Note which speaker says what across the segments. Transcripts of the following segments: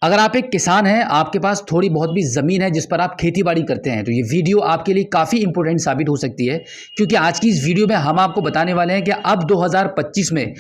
Speaker 1: अगर आप एक किसान हैं, आपके पास थोड़ी बहुत भी ज़मीन है जिस पर आप खेती बाड़ी करते हैं, तो ये वीडियो आपके लिए काफ़ी इंपॉर्टेंट साबित हो सकती है। क्योंकि आज की इस वीडियो में हम आपको बताने वाले हैं कि अब 2025 में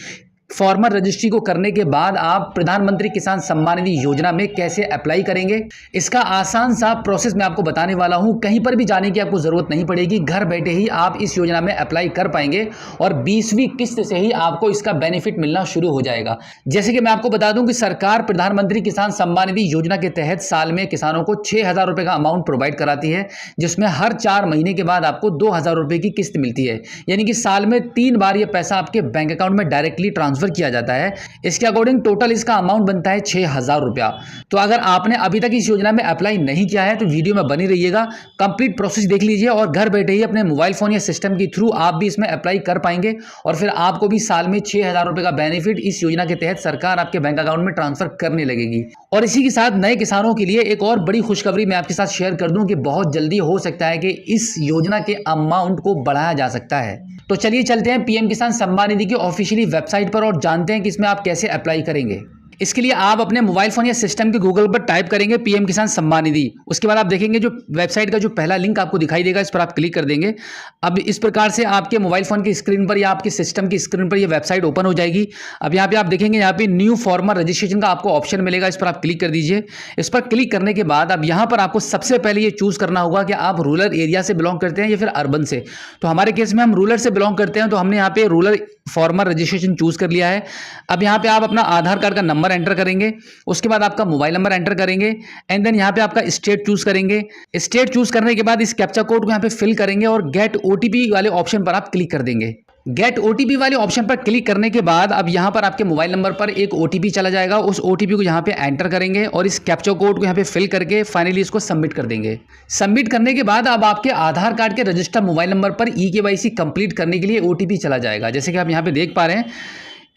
Speaker 1: फार्मर रजिस्ट्री को करने के बाद आप प्रधानमंत्री किसान सम्मान निधि योजना में कैसे अप्लाई करेंगे। इसका आसान सा प्रोसेस मैं आपको बताने वाला हूं। कहीं पर भी जाने की आपको ज़रूरत नहीं पड़ेगी, घर बैठे ही आप इस योजना में अप्लाई कर पाएंगे और 20वीं किस्त से ही आपको इसका बेनिफिट मिलना शुरू हो जाएगा। जैसे कि मैं आपको बता दूं कि सरकार प्रधानमंत्री किसान सम्मान निधि योजना के तहत साल में किसानों को 6,000 रुपये का अमाउंट प्रोवाइड कराती है, जिसमें हर 4 महीने के बाद आपको 2,000 रुपये की किस्त मिलती है। यानी कि साल में 3 बार यह पैसा आपके बैंक अकाउंट में डायरेक्टली ट्रांसफर किया जाता है। इसके अकॉर्डिंग टोटल इसका अमाउंट बनता है 6,000 रुपया। तो अगर आपने अभी तक इस योजना में अप्लाई नहीं किया है तो वीडियो में बनी रहिएगा, कंप्लीट प्रोसेस देख लीजिए और घर बैठे ही अपने मोबाइल फोन या सिस्टम के थ्रू आप भी इसमें अप्लाई कर पाएंगे और फिर आपको भी साल में 6,000 रुपये का बेनिफिट इस योजना के तहत सरकार आपके बैंक अकाउंट में ट्रांसफर करने लगेगी। और इसी के साथ नए किसानों के लिए एक और बड़ी खुशखबरी मैं आपके साथ शेयर कर दूं कि बहुत जल्दी हो सकता है कि इस योजना के अमाउंट को बढ़ाया जा सकता है। तो चलिए चलते हैं पीएम किसान सम्मान निधि की ऑफिशियली वेबसाइट पर और जानते हैं कि इसमें आप कैसे अप्लाई करेंगे। इसके लिए आप अपने मोबाइल फोन या सिस्टम के गूगल पर टाइप करेंगे पीएम किसान सम्मान निधि। उसके बाद आप देखेंगे जो वेबसाइट का जो पहला लिंक आपको दिखाई देगा, इस पर आप क्लिक कर देंगे। अब इस प्रकार से आपके मोबाइल फोन की स्क्रीन पर या आपके सिस्टम की स्क्रीन पर यह वेबसाइट ओपन हो जाएगी। अब यहाँ पे आप देखेंगे, यहाँ पे न्यू फार्मर रजिस्ट्रेशन का आपको ऑप्शन मिलेगा, इस पर आप क्लिक कर दीजिए। इस पर क्लिक करने के बाद अब यहाँ पर आपको सबसे पहले ये चूज करना होगा कि आप रूरल एरिया से बिलोंग करते हैं या फिर अर्बन से। तो हमारे केस में हम रूरल से बिलोंग करते हैं, तो हमने यहाँ पे रूरल फार्मर रजिस्ट्रेशन चूज कर लिया है। अब यहाँ पे आप अपना आधार कार्ड का नंबर एंटर करेंगे, उसके बाद आपका मोबाइल नंबर एंटर करेंगे एंड देन यहाँ पे आपका स्टेट चूज करेंगे। स्टेट चूज करने के बाद इस कैप्चा कोड को यहाँ पे फिल करेंगे और गेट ओटीपी वाले ऑप्शन पर आप क्लिक कर देंगे। गेट ओटीपी वाले ऑप्शन पर क्लिक करने के बाद अब यहाँ पर आपके मोबाइल नंबर पर एक ओटीपी चला जाएगा। उस ओटीपी को यहाँ पे एंटर करेंगे और इस कैप्चा कोड को यहाँ पे फिल करके फाइनली इसको सबमिट कर देंगे। सबमिट करने के बाद अब आपके आधार कार्ड के रजिस्टर्ड मोबाइल नंबर पर ईकेवाईसी कंप्लीट करने के लिए ओटीपी चला जाएगा। जैसे कि आप यहाँ पे देख पा रहे हैं,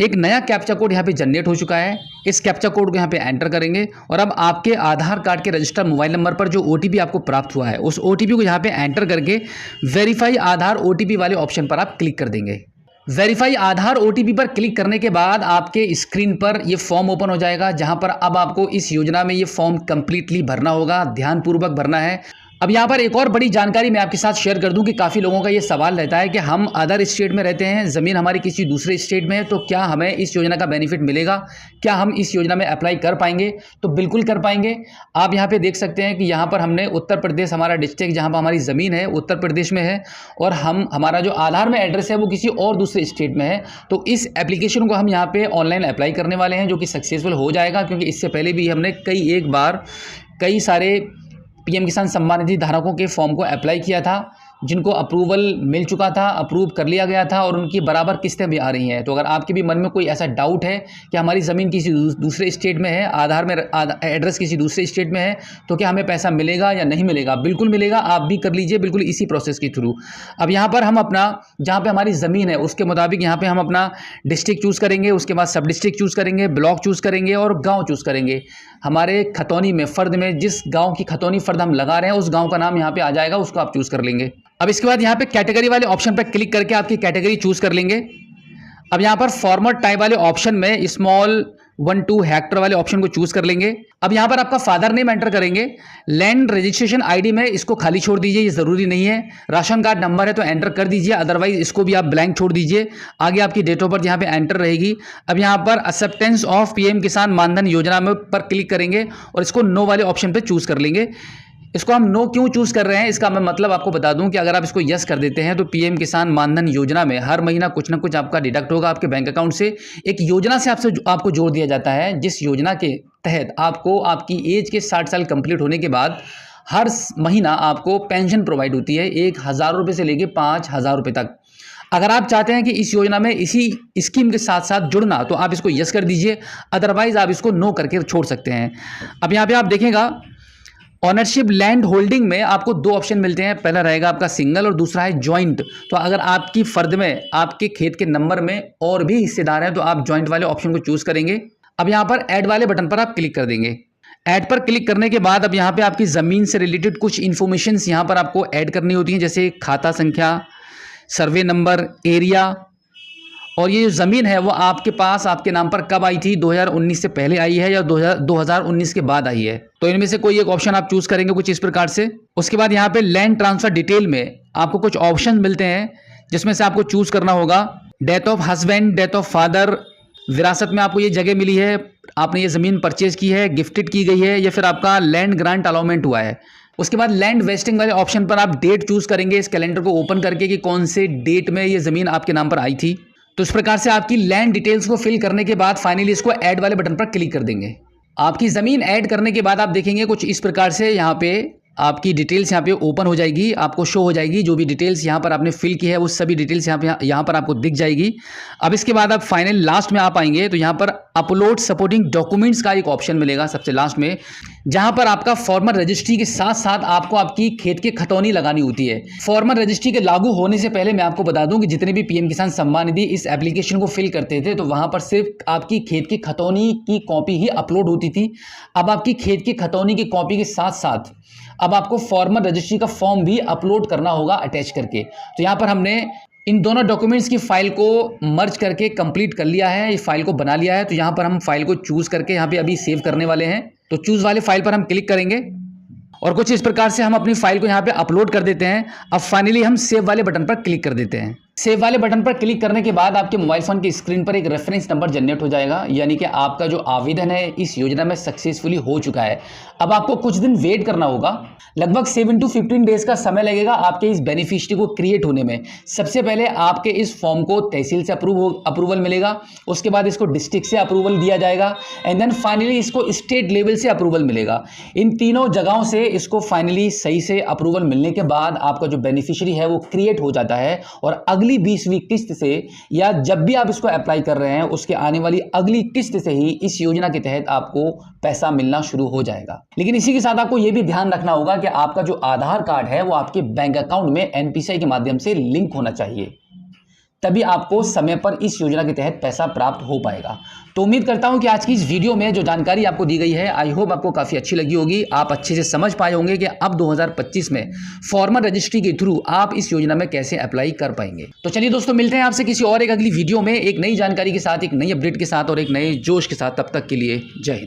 Speaker 1: एक नया कैप्चा कोड यहाँ पे जनरेट हो चुका है। इस कैप्चा कोड को यहाँ पे एंटर करेंगे और अब आपके आधार कार्ड के रजिस्टर्ड मोबाइल नंबर पर जो ओटीपी आपको प्राप्त हुआ है उस ओटीपी को यहाँ पे एंटर करके वेरीफाई आधार ओटीपी वाले ऑप्शन पर आप क्लिक कर देंगे। वेरीफाई आधार ओटीपी पर क्लिक करने के बाद आपके स्क्रीन पर ये फॉर्म ओपन हो जाएगा, जहां पर अब आपको इस योजना में ये फॉर्म कंप्लीटली भरना होगा, ध्यानपूर्वक भरना है। अब यहाँ पर एक और बड़ी जानकारी मैं आपके साथ शेयर कर दूं कि काफ़ी लोगों का ये सवाल रहता है कि हम अदर स्टेट में रहते हैं, ज़मीन हमारी किसी दूसरे स्टेट में है, तो क्या हमें इस योजना का बेनिफिट मिलेगा, क्या हम इस योजना में अप्लाई कर पाएंगे। तो बिल्कुल कर पाएंगे। आप यहाँ पे देख सकते हैं कि यहाँ पर हमने उत्तर प्रदेश, हमारा डिस्ट्रिक्ट जहाँ पर हमारी ज़मीन है उत्तर प्रदेश में है और हमारा जो आधार में एड्रेस है वो किसी और दूसरे स्टेट में है। तो इस एप्लीकेशन को हम यहाँ पर ऑनलाइन अप्लाई करने वाले हैं, जो कि सक्सेसफुल हो जाएगा, क्योंकि इससे पहले भी हमने कई सारे पीएम किसान सम्मान निधि धारकों के फॉर्म को अप्लाई किया था, जिनको अप्रूवल मिल चुका था, अप्रूव कर लिया गया था और उनकी बराबर किस्तें भी आ रही हैं। तो अगर आपके भी मन में कोई ऐसा डाउट है कि हमारी ज़मीन किसी दूसरे स्टेट में है, आधार में एड्रेस किसी दूसरे स्टेट में है, तो क्या हमें पैसा मिलेगा या नहीं मिलेगा, बिल्कुल मिलेगा। आप भी कर लीजिए बिल्कुल इसी प्रोसेस के थ्रू। अब यहाँ पर हम अपना जहाँ पर हमारी ज़मीन है उसके मुताबिक यहाँ पर हम अपना डिस्ट्रिक्ट चूज़ करेंगे, उसके बाद सब डिस्ट्रिक्ट चूज़ करेंगे, ब्लॉक चूज़ करेंगे और गाँव चूज़ करेंगे। हमारे खतौनी में फ़र्द में जिस गाँव की खतौनी फ़र्द हम लगा रहे हैं उस गाँव का नाम यहाँ पे आ जाएगा, उसको आप चूज़ कर लेंगे। अब इसके बाद यहाँ पे कैटेगरी वाले ऑप्शन पर क्लिक करके आपकी कैटेगरी चूज कर लेंगे। अब यहाँ पर फार्मर टाइप वाले ऑप्शन में स्मॉल 1-2 हेक्टर वाले ऑप्शन को चूज कर लेंगे। अब यहाँ पर आपका फादर नेम एंटर करेंगे। लैंड रजिस्ट्रेशन आईडी में इसको खाली छोड़ दीजिए, ये जरूरी नहीं है। राशन कार्ड नंबर है तो एंटर कर दीजिए, अदरवाइज इसको भी आप ब्लैंक छोड़ दीजिए। आगे आपकी डेट ऑफ बर्थ यहाँ पे एंटर रहेगी। अब यहाँ पर एक्सेप्टेंस ऑफ पीएम किसान मानधन योजना में पर क्लिक करेंगे और इसको नो वाले ऑप्शन पे चूज कर लेंगे। इसको हम नो क्यों चूज कर रहे हैं, इसका मैं मतलब आपको बता दूं कि अगर आप इसको यस कर देते हैं तो पीएम किसान मानधन योजना में हर महीना कुछ ना कुछ आपका डिडक्ट होगा आपके बैंक अकाउंट से। एक योजना से आपको जोड़ दिया जाता है, जिस योजना के तहत आपको आपकी एज के 60 साल कंप्लीट होने के बाद हर महीना आपको पेंशन प्रोवाइड होती है, 1,000 रुपये से लेके 5,000 रुपये तक। अगर आप चाहते हैं कि इस योजना में इसी स्कीम के साथ साथ जुड़ना, तो आप इसको यस कर दीजिए, अदरवाइज आप इसको नो करके छोड़ सकते हैं। अब यहाँ पे आप देखेगा ऑनरशिप लैंड होल्डिंग में आपको 2 ऑप्शन मिलते हैं, पहला रहेगा आपका सिंगल और दूसरा है जॉइंट। तो अगर आपकी फर्द में आपके खेत के नंबर में और भी हिस्सेदार हैं तो आप जॉइंट वाले ऑप्शन को चूज करेंगे। अब यहाँ पर ऐड वाले बटन पर आप क्लिक कर देंगे। ऐड पर क्लिक करने के बाद अब यहाँ पे आपकी ज़मीन से रिलेटेड कुछ इन्फॉर्मेशन यहाँ पर आपको ऐड करनी होती हैं, जैसे खाता संख्या, सर्वे नंबर, एरिया और ये जो ज़मीन है वो आपके पास आपके नाम पर कब आई थी, 2019 से पहले आई है या 2019 के बाद आई है। तो इनमें से कोई एक ऑप्शन आप चूज करेंगे कुछ इस प्रकार से। उसके बाद यहाँ पे लैंड ट्रांसफर डिटेल में आपको कुछ ऑप्शन मिलते हैं जिसमें से आपको चूज करना होगा death of husband, death of father, विरासत में आपको ये जगह मिली है, आपने ये ज़मीन परचेज की है, गिफ्टेड की गई है, या फिर आपका लैंड ग्रांट अलॉटमेंट हुआ है। उसके बाद लैंड वेस्टिंग वाले ऑप्शन पर आप डेट चूज करेंगे इस कैलेंडर को ओपन करके कि कौन से डेट में ये ज़मीन आपके नाम पर आई थी। तो इस प्रकार से आपकी लैंड डिटेल्स को फिल करने के बाद फाइनली इसको ऐड वाले बटन पर क्लिक कर देंगे। आपकी ज़मीन ऐड करने के बाद आप देखेंगे कुछ इस प्रकार से यहाँ पे आपकी डिटेल्स यहाँ पे ओपन हो जाएगी, आपको शो हो जाएगी। जो भी डिटेल्स यहाँ पर आपने फिल की है वो सभी डिटेल्स यहाँ पर आपको दिख जाएगी। अब इसके बाद आप फाइनल लास्ट में आप आएंगे तो यहाँ पर अपलोड सपोर्टिंग डॉक्यूमेंट्स का एक ऑप्शन मिलेगा सबसे लास्ट में, जहां पर आपका फॉर्मर रजिस्ट्री के साथ साथ आपको आपकी खेत की खतौनी लगानी होती है। फॉर्मर रजिस्ट्री के लागू होने से पहले मैं आपको बता दूं कि जितने भी पीएम किसान सम्मान निधि इस एप्लीकेशन को फिल करते थे तो वहां पर सिर्फ आपकी खेत की खतौनी की कॉपी ही अपलोड होती थी। अब आपकी खेत की खतौनी की कॉपी के साथ साथ अब आपको फॉर्मर रजिस्ट्री का फॉर्म भी अपलोड करना होगा अटैच करके। तो यहाँ पर हमने इन दोनों डॉक्यूमेंट्स की फाइल को मर्ज करके कंप्लीट कर लिया है, इस फाइल को बना लिया है। तो यहाँ पर हम फाइल को चूज करके यहाँ पे अभी सेव करने वाले हैं। तो चूज वाले फाइल पर हम क्लिक करेंगे और कुछ इस प्रकार से हम अपनी फाइल को यहाँ पे अपलोड कर देते हैं। अब फाइनली हम सेव वाले बटन पर क्लिक कर देते हैं। सेव वाले बटन पर क्लिक करने के बाद आपके मोबाइल फोन की स्क्रीन पर एक रेफरेंस नंबर जनरेट हो जाएगा, यानी कि आपका जो आवेदन है इस योजना में सक्सेसफुली हो चुका है। अब आपको कुछ दिन वेट करना होगा, लगभग 7 to 15 डेज का समय लगेगा आपके इस बेनिफिशियरी को क्रिएट होने में। सबसे पहले आपके इस फॉर्म को तहसील से अप्रूवल मिलेगा, उसके बाद इसको डिस्ट्रिक्ट से अप्रूवल दिया जाएगा एंड देन फाइनली इसको स्टेट लेवल से अप्रूवल मिलेगा। इन तीनों जगहों से इसको फाइनली सही से अप्रूवल मिलने के बाद आपका जो बेनिफिशियरी है वो क्रिएट हो जाता है और अगली 20वीं किस्त से या जब भी आप इसको अप्लाई कर रहे हैं उसके आने वाली अगली किस्त से ही इस योजना के तहत आपको पैसा मिलना शुरू हो जाएगा। लेकिन इसी के साथ आपको यह भी ध्यान रखना होगा कि आपका जो आधार कार्ड है वो आपके बैंक अकाउंट में एनपीसीआई के माध्यम से लिंक होना चाहिए, तभी आपको समय पर इस योजना के तहत पैसा प्राप्त हो पाएगा। तो उम्मीद करता हूं कि आज की इस वीडियो में जो जानकारी आपको दी गई है आई होप आपको काफ़ी अच्छी लगी होगी। आप अच्छे से समझ पाए होंगे कि अब 2025 में फॉर्मर रजिस्ट्री के थ्रू आप इस योजना में कैसे अप्लाई कर पाएंगे। तो चलिए दोस्तों, मिलते हैं आपसे किसी और एक अगली वीडियो में एक नई जानकारी के साथ, एक नई अपडेट के साथ और एक नए जोश के साथ। तब तक के लिए जय हिंद।